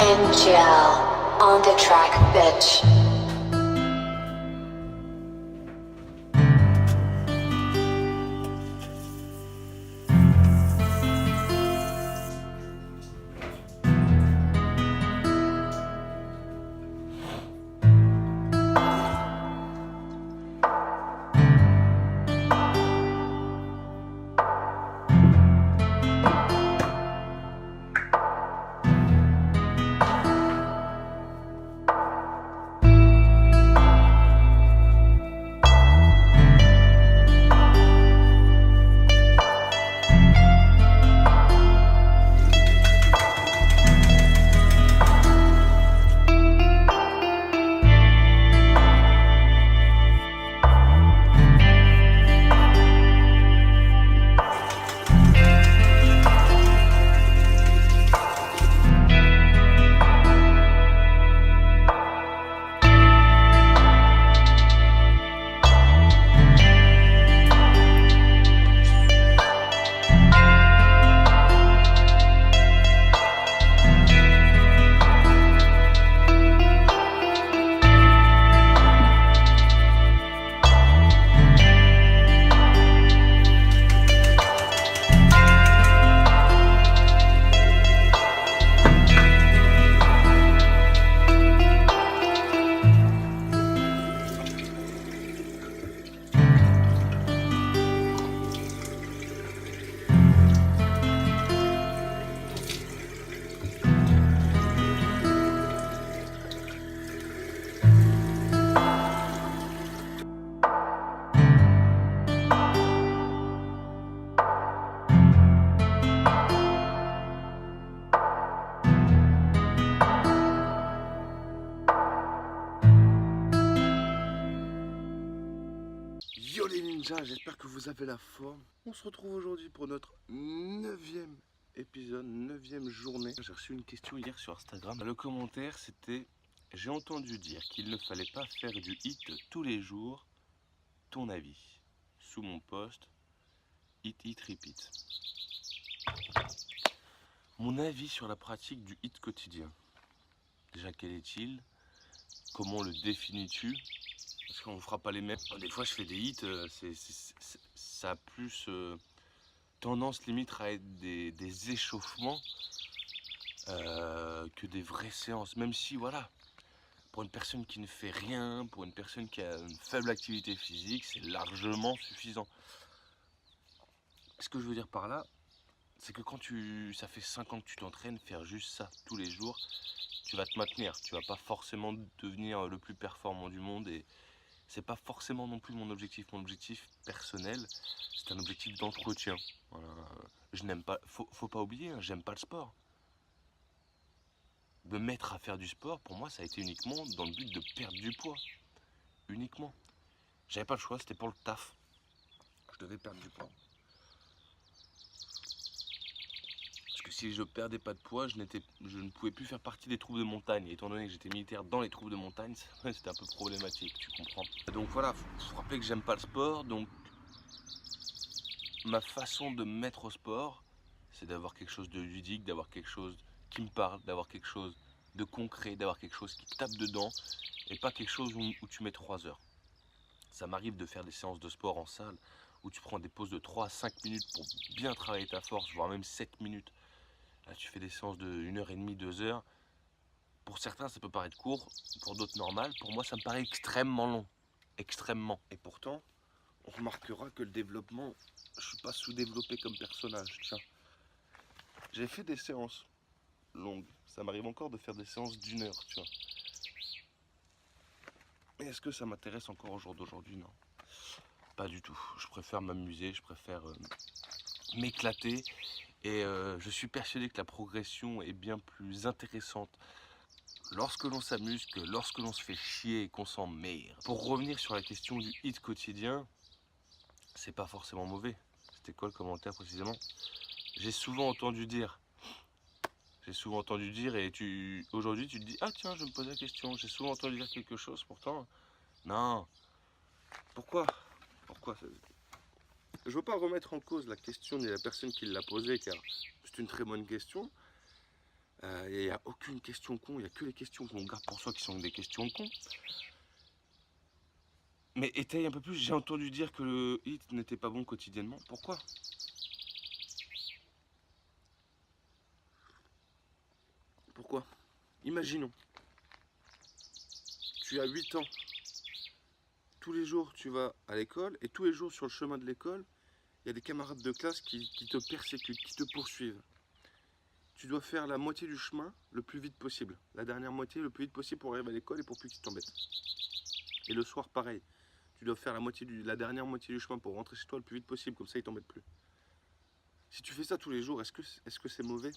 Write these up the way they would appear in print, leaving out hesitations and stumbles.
NGL on the track, bitch. Yo les ninjas, j'espère que vous avez la forme. On se retrouve aujourd'hui pour notre 9e épisode, 9e journée. J'ai reçu une question hier sur Instagram. Le commentaire c'était: j'ai entendu dire qu'il ne fallait pas faire du hit tous les jours. Ton avis? Sous mon post, hit, repeat. Mon avis sur la pratique du hit quotidien. Déjà, quel est-il? Comment le définis-tu? Parce qu'on ne fera pas les mêmes. Des fois, je fais des hits, ça a plus tendance limite à être des échauffements que des vraies séances. Même si, voilà, pour une personne qui ne fait rien, pour une personne qui a une faible activité physique, c'est largement suffisant. Ce que je veux dire par là, c'est que quand ça fait 5 ans que tu t'entraînes, faire juste ça tous les jours, tu vas te maintenir. Tu vas pas forcément devenir le plus performant du monde et c'est pas forcément non plus mon objectif. Mon objectif personnel, c'est un objectif d'entretien. Voilà. Je n'aime pas, faut pas oublier, hein, j'aime pas le sport. Me mettre à faire du sport, pour moi, ça a été uniquement dans le but de perdre du poids. Uniquement. J'avais pas le choix, c'était pour le taf. Je devais perdre du poids. Parce que si je perdais pas de poids, je ne pouvais plus faire partie des troupes de montagne. Et étant donné que j'étais militaire dans les troupes de montagne, c'était un peu problématique, tu comprends. Donc voilà, faut se rappeler que j'aime pas le sport, donc ma façon de me mettre au sport, c'est d'avoir quelque chose de ludique, d'avoir quelque chose qui me parle, d'avoir quelque chose de concret, d'avoir quelque chose qui tape dedans, et pas quelque chose où tu mets 3 heures. Ça m'arrive de faire des séances de sport en salle, où tu prends des pauses de 3 à 5 minutes pour bien travailler ta force, voire même 7 minutes. Là, tu fais des séances de 1h30, 2 heures. Pour certains, ça peut paraître court, pour d'autres normal. Pour moi, ça me paraît extrêmement long. Extrêmement. Et pourtant, on remarquera que le développement, je suis pas sous-développé comme personnage, tiens. J'ai fait des séances longues. Ça m'arrive encore de faire des séances d'1 heure, tu vois. Mais est-ce que ça m'intéresse encore au jour d'aujourd'hui? Non. Pas du tout. Je préfère m'amuser, je préfère m'éclater. Et je suis persuadé que la progression est bien plus intéressante lorsque l'on s'amuse que lorsque l'on se fait chier et qu'on s'emmerde. Pour revenir sur la question du hit quotidien, c'est pas forcément mauvais. C'était quoi le commentaire précisément? J'ai souvent entendu dire. Et aujourd'hui tu te dis: ah tiens, je me pose la question, j'ai souvent entendu dire quelque chose, pourtant non. Pourquoi je veux pas remettre en cause la question ni la personne qui l'a posée, car c'est une très bonne question. Il n'y a aucune question con, il n'y a que les questions qu'on garde pour soi qui sont des questions cons. Mais étaye un peu plus, j'ai entendu dire que le hit n'était pas bon quotidiennement. Pourquoi? Pourquoi? Imaginons, tu as 8 ans, tous les jours tu vas à l'école, et tous les jours sur le chemin de l'école, il y a des camarades de classe qui te persécutent, qui te poursuivent. Tu dois faire la moitié du chemin le plus vite possible. La dernière moitié le plus vite possible pour arriver à l'école et pour plus qu'ils t'embêtent. Et le soir, pareil. Tu dois faire la dernière moitié du chemin pour rentrer chez toi le plus vite possible, comme ça ils t'embêtent plus. Si tu fais ça tous les jours, est-ce que c'est mauvais?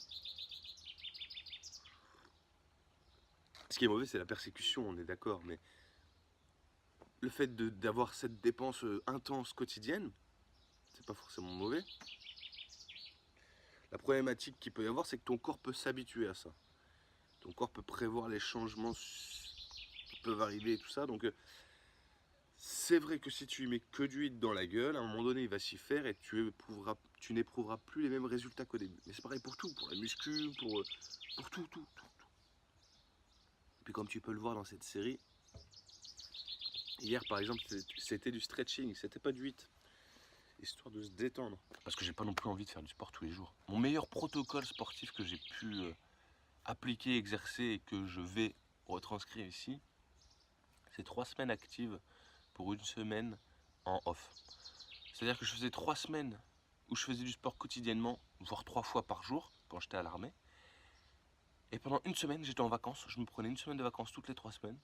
Ce qui est mauvais, c'est la persécution, on est d'accord, mais le fait d'avoir cette dépense intense quotidienne, c'est pas forcément mauvais. La problématique qu'il peut y avoir, c'est que ton corps peut s'habituer à ça. Ton corps peut prévoir les changements qui peuvent arriver et tout ça. Donc, c'est vrai que si tu y mets que du hit dans la gueule, à un moment donné, il va s'y faire et tu n'éprouveras plus les mêmes résultats qu'au début. Mais c'est pareil pour tout, pour la muscu, pour tout. Et puis comme tu peux le voir dans cette série, hier par exemple, c'était du stretching, c'était pas du hit. Histoire de se détendre. Parce que j'ai pas non plus envie de faire du sport tous les jours. Mon meilleur protocole sportif que j'ai pu appliquer, exercer et que je vais retranscrire ici, c'est 3 semaines actives pour 1 semaine en off. C'est-à-dire que je faisais 3 semaines où je faisais du sport quotidiennement, voire 3 fois par jour quand j'étais à l'armée. Et pendant 1 semaine, j'étais en vacances. Je me prenais 1 semaine de vacances toutes les 3 semaines.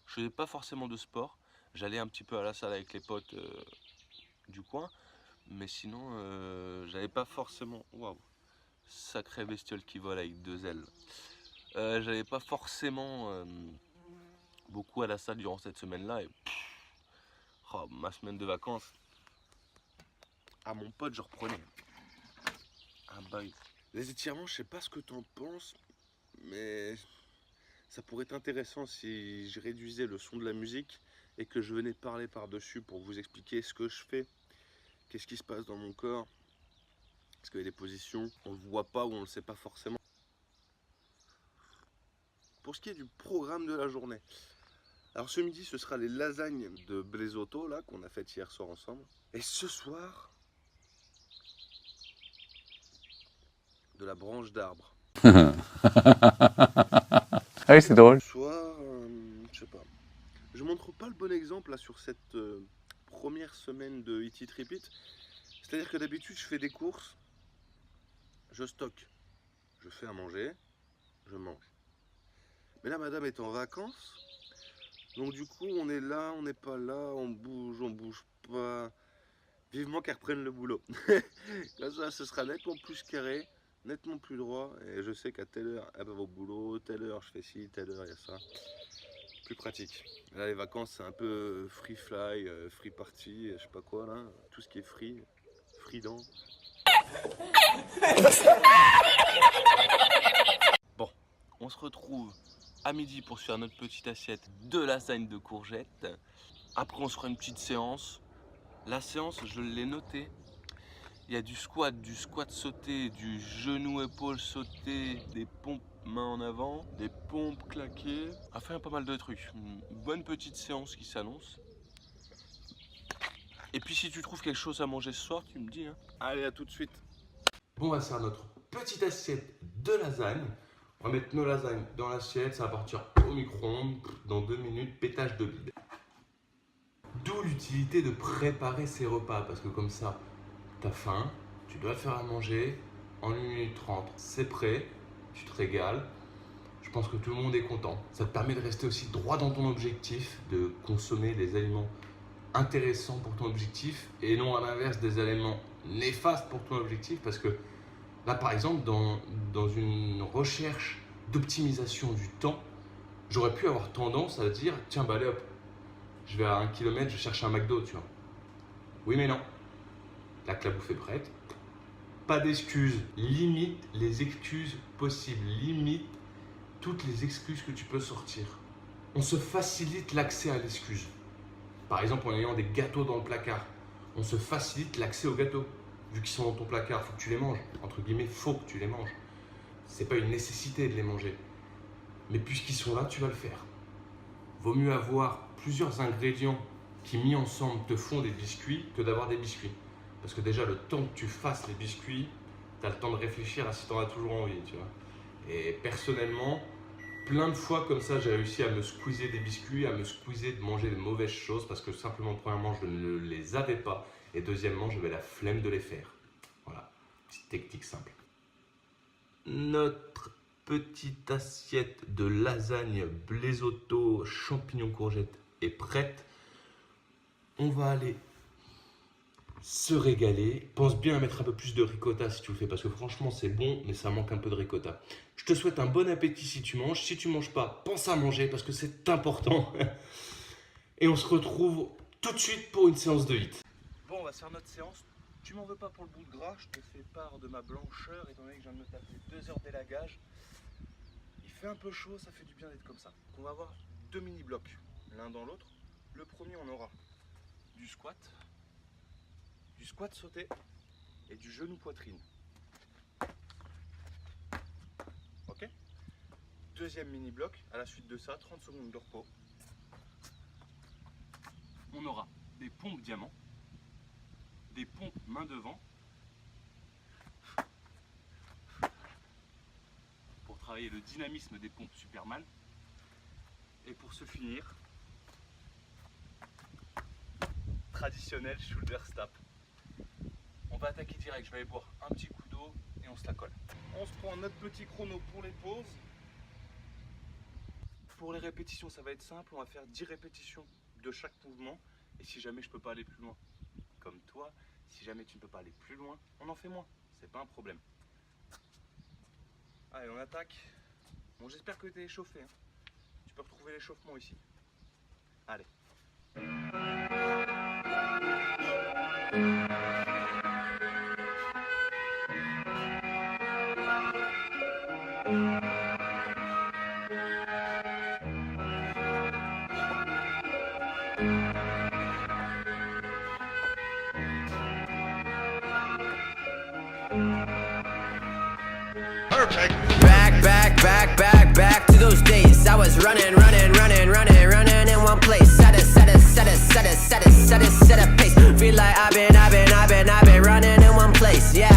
Je faisais pas forcément de sport. J'allais un petit peu à la salle avec les potes du coin, mais sinon j'avais pas forcément... Waouh, sacrée bestiole qui vole avec 2 ailes. J'avais pas forcément beaucoup à la salle durant cette semaine-là. Et ma semaine de vacances, à mon pote, je reprenais. Ah bah oui. Les étirements, je sais pas ce que t'en penses, mais ça pourrait être intéressant si je réduisais le son de la musique et que je venais parler par-dessus pour vous expliquer ce que je fais, qu'est-ce qui se passe dans mon corps, parce qu'il y a des positions, on ne le voit pas ou on ne le sait pas forcément. Pour ce qui est du programme de la journée, alors ce midi ce sera les lasagnes de Blesotto là qu'on a faites hier soir ensemble, et ce soir de la branche d'arbre. Ah oui, c'est drôle. Ce soir, je sais pas. Je montre pas le bon exemple là sur cette première semaine de Eat It Repeat. C'est-à-dire que d'habitude je fais des courses, je stocke, je fais à manger, je mange. Mais là madame est en vacances, donc du coup on est là, on n'est pas là, on bouge pas. Vivement qu'elle reprenne le boulot. Là ça, ce sera nettement plus carré, nettement plus droit, et je sais qu'à telle heure elle va au boulot, telle heure je fais ci, telle heure il y a ça. Plus pratique. Là les vacances c'est un peu free fly, free party, je sais pas quoi là, tout ce qui est free, frident. Bon, on se retrouve à midi pour se faire notre petite assiette de lasagne de courgettes. Après on se fera une petite séance. La séance je l'ai notée. Il y a du squat sauté, du genou-épaule sauté, des pompes main en avant, des pompes claquées. Enfin, pas mal de trucs. Une bonne petite séance qui s'annonce. Et puis si tu trouves quelque chose à manger ce soir, tu me dis. Hein. Allez, à tout de suite. Bon, on va faire notre petite assiette de lasagne. On va mettre nos lasagnes dans l'assiette, ça va partir au micro-ondes. Dans 2 minutes, pétage de vide. D'où l'utilité de préparer ses repas, parce que comme ça, t'as faim, tu dois te faire à manger, en 1 minute 30, c'est prêt, tu te régales. Je pense que tout le monde est content. Ça te permet de rester aussi droit dans ton objectif, de consommer des aliments intéressants pour ton objectif et non à l'inverse des aliments néfastes pour ton objectif, parce que là par exemple dans une recherche d'optimisation du temps, j'aurais pu avoir tendance à dire tiens bah allez hop, je vais à 1 km, je cherche un McDo, tu vois. Oui mais non. Là que la bouffe est prête, pas d'excuses, limite les excuses possibles, limite toutes les excuses que tu peux sortir. On se facilite l'accès à l'excuse. Par exemple en ayant des gâteaux dans le placard, on se facilite l'accès aux gâteaux. Vu qu'ils sont dans ton placard, il faut que tu les manges. Entre guillemets, faut que tu les manges. c'est pas une nécessité de les manger. Mais puisqu'ils sont là, tu vas le faire. Vaut mieux avoir plusieurs ingrédients qui mis ensemble te font des biscuits que d'avoir des biscuits. Parce que déjà, le temps que tu fasses les biscuits, tu as le temps de réfléchir à si tu en as toujours envie, tu vois. Et personnellement, plein de fois comme ça, j'ai réussi à me squeezer des biscuits, à me squeezer de manger de mauvaises choses parce que simplement, premièrement, je ne les avais pas et deuxièmement, j'avais la flemme de les faire. Voilà, petite technique simple. Notre petite assiette de lasagne blésotto champignons courgettes est prête. On va aller se régaler. Pense bien à mettre un peu plus de ricotta si tu le fais parce que franchement c'est bon mais ça manque un peu de ricotta. Je te souhaite un bon appétit si tu manges. Si tu manges pas, pense à manger parce que c'est important. Et on se retrouve tout de suite pour une séance de HIIT. Bon, on va faire notre séance. Tu m'en veux pas pour le bout de gras, je te fais part de ma blancheur étant donné que je viens de me taper 2 heures d'élagage. Il fait un peu chaud, ça fait du bien d'être comme ça. Donc on va avoir 2 mini-blocs, l'un dans l'autre. Le premier, on aura du squat sauté et du genou poitrine. Ok. Deuxième mini-bloc, à la suite de ça, 30 secondes de repos. On aura des pompes diamants, des pompes main devant, pour travailler le dynamisme des pompes Superman. Et pour se finir, traditionnel shoulder stap. On va attaquer direct, je vais aller boire un petit coup d'eau et on se la colle. On se prend notre petit chrono pour les pauses. Pour les répétitions, ça va être simple, on va faire 10 répétitions de chaque mouvement. Et si jamais je peux pas aller plus loin, comme toi, si jamais tu ne peux pas aller plus loin, on en fait moins, c'est pas un problème. Allez, on attaque. Bon, j'espère que tu es échauffé, hein. Tu peux retrouver l'échauffement ici. Allez. Back to those days. I was running in one place. Set a pace. Feel like I've been running in one place. Yeah,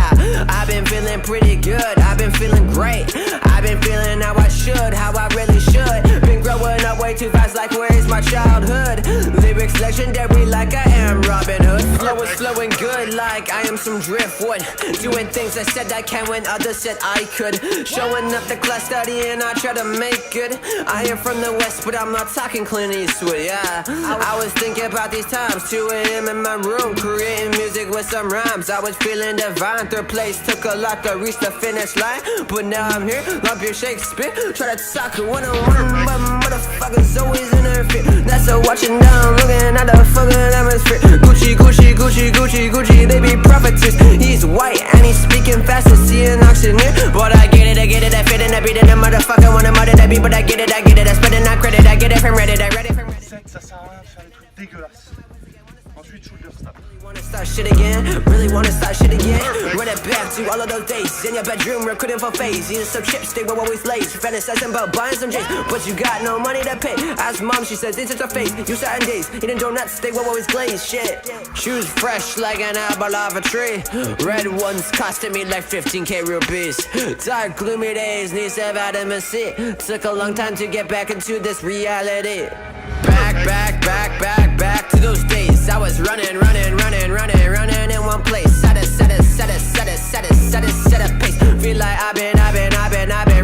I've been feeling pretty good. I've been feeling great. I've been feeling how I should, how I really should. Been growing up way too fast, like where is my childhood? Lyrics legendary, like I am Robin Hood. Flow is flowing good, like I am some driftwood. Doing things I said I can when others said I could. Showing up the class studying, I try to make good. I am from the West, but I'm not talking Clint Eastwood, yeah. I was thinking about these times, 2 a.m. in my room, creating music with some rhymes. I was feeling divine, third place took a lot to reach the finish line. But now I'm here, love your Shakespeare. Try to talk one-on-one, but motherfuckers always in their fear. That's a watching down, looking at the fucking atmosphere. Gucci, they be profiteers. He's white and he's speaking fast as he an auctioneer. But I get it, I fit in, I beat in, a motherfucker wanna murder that beat. But I get it, I spread it, not credit, I get it from Reddit, I read it from Reddit. Ça sert à rien de faire des trucs dégueulasses. Ensuite, shoulder stap. Wanna start shit again? Really wanna start shit again? Run it back to all of those days in your bedroom, recruiting for phase. Eating some chips, they were always late. Fantasizing about buying some J's, but you got no money to pay. Ask mom, she says it's just her face. You certain days, eating donuts, they were always glazed. Shit, shoes fresh like an apple off a tree. Red ones costing me like 15k rupees. Dark gloomy days, needs of vitamin C. Took a long time to get back into this reality. Back to those days. I was running in one place. Set a pace. Feel like I've been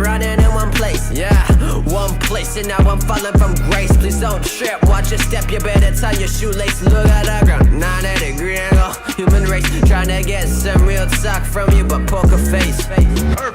running in one place. Yeah, one place, and now I'm falling from grace. Please don't trip, watch your step. You better tie your shoelace. Look at the ground, 90-degree angle. Human race trying to get some real talk from you, but poker face.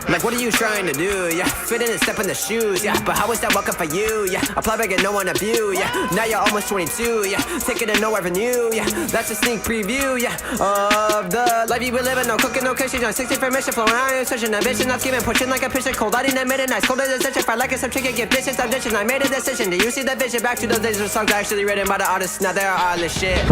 Like, what are you trying to do? Yeah, fit in and step in the shoes. Yeah, but how is that welcome for you? Yeah, apply back and no one of you. Yeah, now you're almost 22. Yeah, taking a no revenue. Yeah, that's a sneak preview. Yeah, of the life you been living. No cooking, no kitchen. On 60 for mission, flowing iron, such an ambition. Not scheming, pushing like a pitcher. Cold, I didn't admit it. Nice, cold as a stitch. If I like it, some chicken, get dishes. I'm ditching. I made a decision. Do you see the vision? Back to those days where songs actually written by the artists. Now they're all this shit.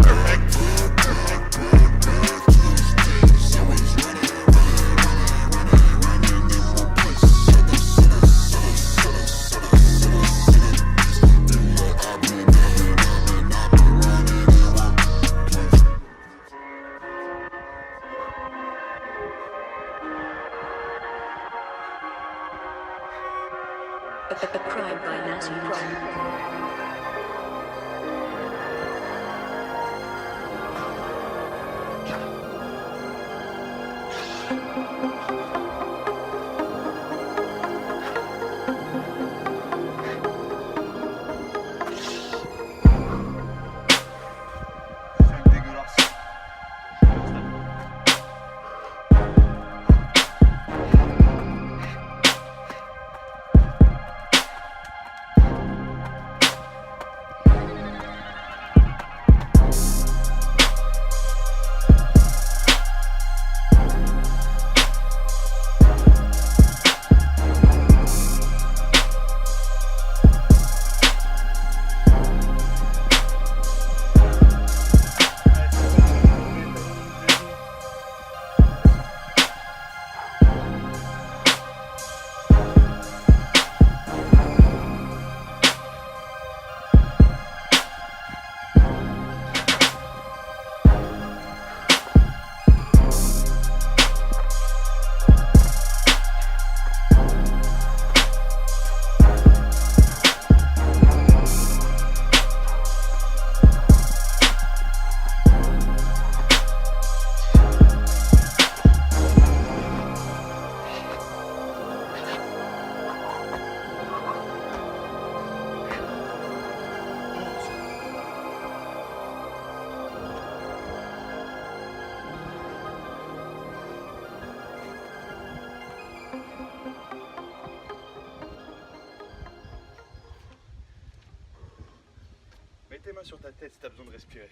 Mets tes mains sur ta tête si tu as besoin de respirer.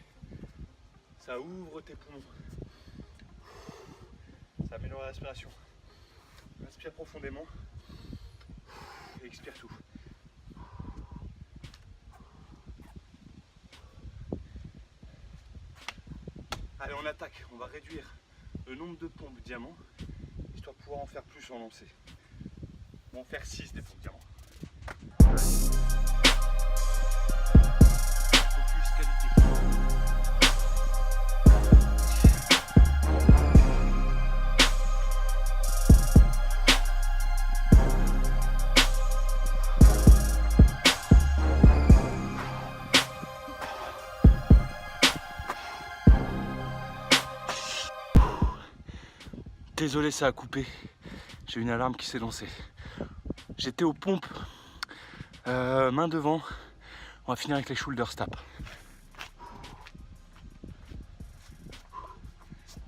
Ça ouvre tes poumons. Ça améliore la respiration. Inspire profondément et expire tout. Allez, on attaque. On va réduire le nombre de pompes diamants histoire de pouvoir en faire plus en lancer. On va en faire 6 des pompes diamants. Focus qualité. Désolé, ça a coupé. J'ai une alarme qui s'est lancée. J'étais aux pompes, main devant. On va finir avec les shoulder stap.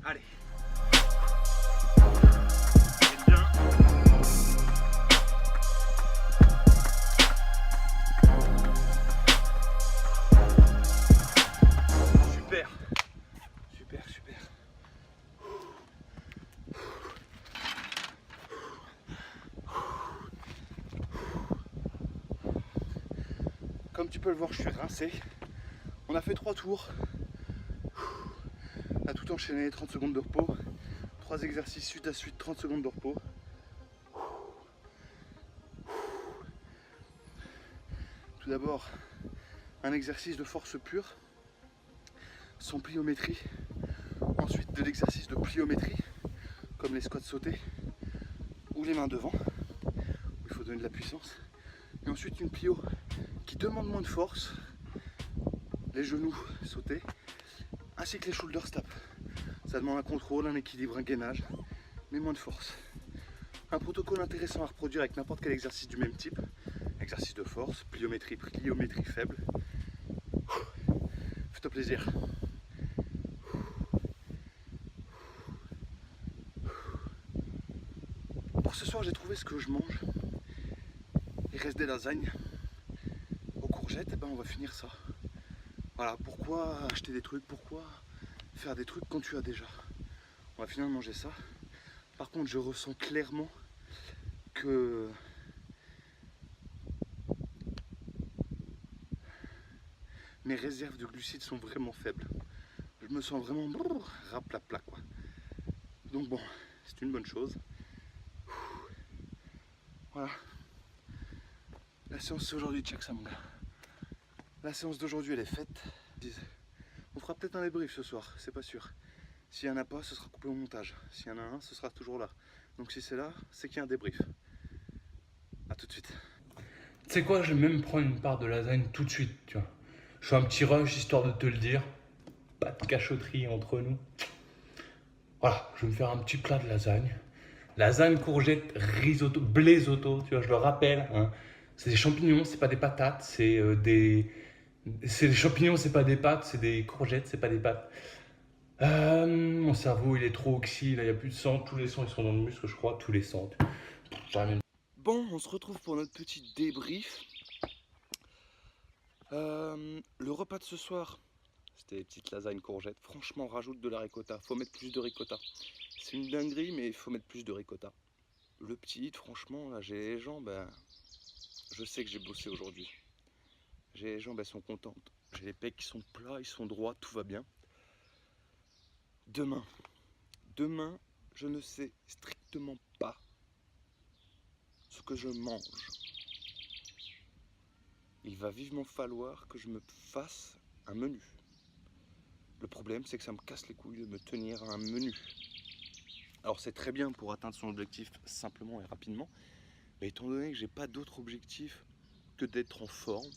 Allez. C'est bien. Super. Super, super. Comme tu peux le voir, je suis rincé. On a fait 3 tours. On a tout enchaîné, 30 secondes de repos. 3 exercices suite à suite, 30 secondes de repos. Tout d'abord, un exercice de force pure, sans pliométrie. Ensuite, de l'exercice de pliométrie, comme les squats sautés ou les mains devant, où il faut donner de la puissance. Et ensuite, une plio qui demande moins de force, les genoux sautés, ainsi que les shoulder stap. Ça demande un contrôle, un équilibre, un gainage, mais moins de force. Un protocole intéressant à reproduire avec n'importe quel exercice du même type. Exercice de force, pliométrie faible. Fais-toi plaisir. Pour ce soir, j'ai trouvé ce que je mange. Il reste des lasagnes aux courgettes, et ben on va finir ça. Voilà, pourquoi acheter des trucs, pourquoi faire des trucs quand tu as déjà. On va finir de manger ça. Par contre, je ressens clairement que mes réserves de glucides sont vraiment faibles. Je me sens vraiment raplapla quoi. Donc bon, c'est une bonne chose. Voilà. La séance d'aujourd'hui, check ça mon gars. La séance d'aujourd'hui elle est faite. On fera peut-être un débrief ce soir, c'est pas sûr. S'il n'y en a pas, ce sera coupé au montage. S'il y en a un, ce sera toujours là. Donc si c'est là, c'est qu'il y a un débrief. A tout de suite. Tu sais quoi, je vais même prendre une part de lasagne tout de suite, tu vois. Je fais un petit rush histoire de te le dire. Pas de cachotterie entre nous. Voilà, je vais me faire un petit plat de lasagne Lasagne, courgette, risotto, blésotto, tu vois, je le rappelle. Hein. C'est des champignons, c'est pas des patates, c'est des champignons, c'est pas des pâtes, c'est des courgettes, c'est pas des pâtes. Mon cerveau, il est trop oxy, là, il n'y a plus de sang, tous les sangs, ils sont dans le muscle, je crois, tous les sangs. Bon, on se retrouve pour notre petit débrief. Le repas de ce soir, c'était des petites lasagnes courgettes. Franchement, rajoute de la ricotta. Faut mettre plus de ricotta. C'est une dinguerie, mais il faut mettre plus de ricotta. Le petit hit, franchement, là, j'ai les jambes. Je sais que j'ai bossé aujourd'hui. J'ai les jambes, elles sont contentes. J'ai les pecs qui sont plats, ils sont droits, tout va bien. Demain, je ne sais strictement pas ce que je mange. Il va vivement falloir que je me fasse un menu. Le problème, c'est que ça me casse les couilles de me tenir à un menu. Alors c'est très bien pour atteindre son objectif simplement et rapidement, mais étant donné que j'ai pas d'autre objectif que d'être en forme,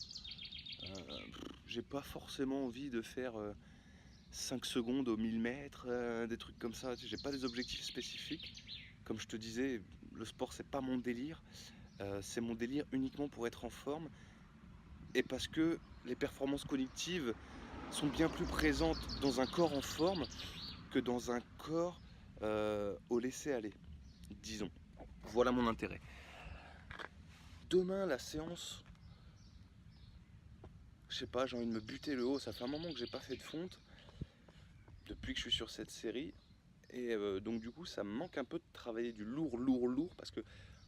j'ai pas forcément envie de faire 5 secondes au 1000 mètres, des trucs comme ça. J'ai pas des objectifs spécifiques. Comme je te disais, le sport c'est pas mon délire, c'est mon délire uniquement pour être en forme et parce que les performances cognitives sont bien plus présentes dans un corps en forme que dans un corps au laisser-aller, disons. Voilà mon intérêt. Demain, la séance, je sais pas, j'ai envie de me buter le haut. Ça fait un moment que j'ai pas fait de fonte depuis que je suis sur cette série. Et donc du coup, ça me manque un peu de travailler du lourd, parce que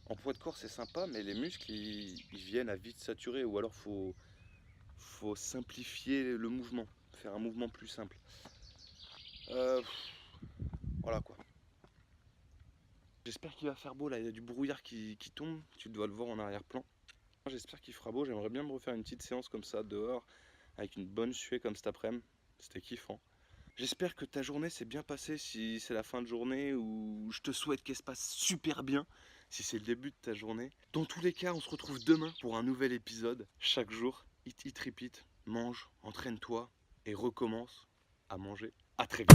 en poids de corps, c'est sympa, mais les muscles, ils viennent à vite saturer, ou alors faut simplifier le mouvement, faire un mouvement plus simple. Voilà quoi. J'espère qu'il va faire beau là, il y a du brouillard qui tombe, tu dois le voir en arrière-plan. J'espère qu'il fera beau, j'aimerais bien me refaire une petite séance comme ça dehors, avec une bonne suée comme cet après-midi, c'était kiffant. J'espère que ta journée s'est bien passée si c'est la fin de journée, ou je te souhaite qu'elle se passe super bien si c'est le début de ta journée. Dans tous les cas, on se retrouve demain pour un nouvel épisode, chaque jour. Eat, repeat, mange, entraîne-toi et recommence à manger. À très vite.